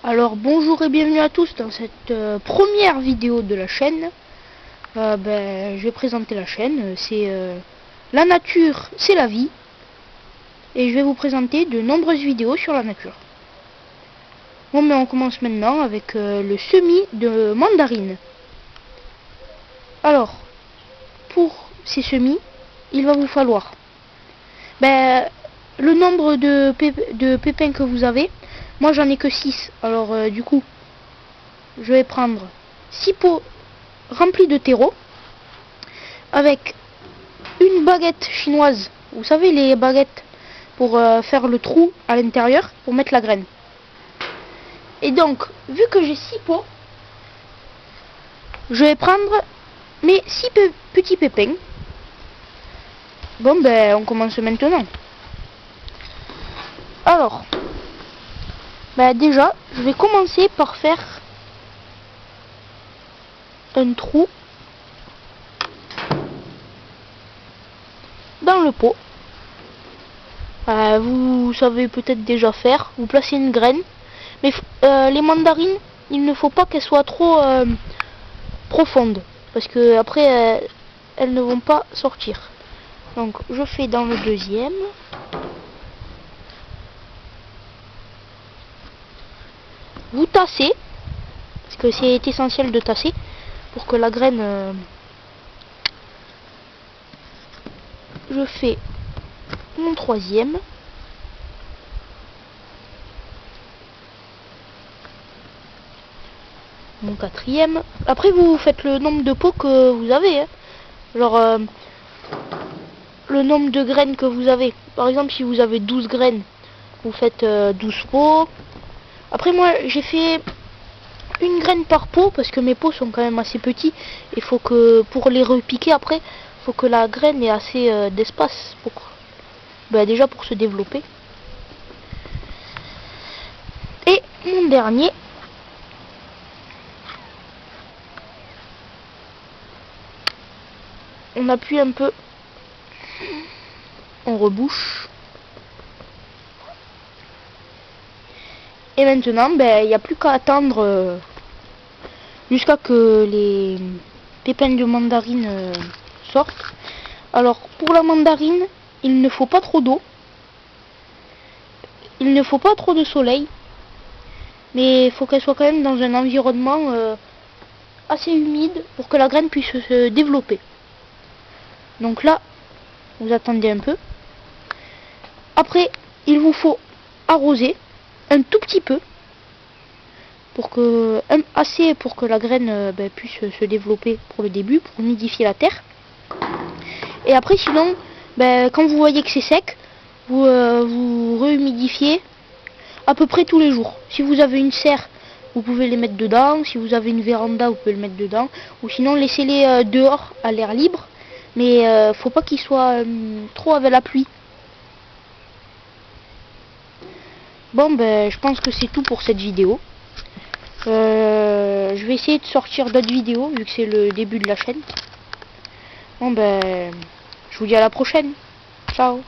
Alors bonjour et bienvenue à tous dans cette première vidéo de la chaîne. Je vais présenter la chaîne, c'est la nature, c'est la vie. Et je vais vous présenter de nombreuses vidéos sur la nature. Bon, mais on commence maintenant avec le semis de mandarines. Alors, pour ces semis, il va vous falloir le nombre de pépins que vous avez. Moi j'en ai que 6, alors du coup je vais prendre 6 pots remplis de terreau avec une baguette chinoise, vous savez les baguettes pour faire le trou à l'intérieur pour mettre la graine. Et donc vu que j'ai 6 pots, je vais prendre mes 6 petits pépins. Bon on commence maintenant. Alors déjà je vais commencer par faire un trou dans le pot. Vous savez peut-être déjà faire, vous placez une graine, mais les mandarines, il ne faut pas qu'elles soient trop profondes, parce que après elles ne vont pas sortir. Donc je fais dans le deuxième. Vous tassez, parce que c'est essentiel de tasser pour que la graine... Je fais mon troisième. Mon quatrième. Après vous faites le nombre de pots que vous avez. Hein. Genre le nombre de graines que vous avez. Par exemple si vous avez 12 graines, vous faites 12 pots. Après moi j'ai fait une graine par pot parce que mes pots sont quand même assez petits. Il faut que pour les repiquer après, faut que la graine ait assez d'espace pour déjà pour se développer. Et mon dernier, on appuie un peu, on rebouche. Et maintenant, il n'y a plus qu'à attendre jusqu'à que les pépins de mandarine sortent. Alors, pour la mandarine, il ne faut pas trop d'eau. Il ne faut pas trop de soleil. Mais il faut qu'elle soit quand même dans un environnement assez humide pour que la graine puisse se développer. Donc là, vous attendez un peu. Après, il vous faut arroser un tout petit peu pour que assez pour que la graine puisse se développer pour le début, pour humidifier la terre. Et après sinon quand vous voyez que c'est sec, vous rehumidifiez à peu près tous les jours. Si vous avez une serre, vous pouvez les mettre dedans. Si vous avez une véranda, vous pouvez le mettre dedans. Ou sinon laissez-les dehors à l'air libre, mais faut pas qu'ils soient trop avec la pluie. Bon je pense que c'est tout pour cette vidéo. Je vais essayer de sortir d'autres vidéos vu que c'est le début de la chaîne. Bon je vous dis à la prochaine. Ciao.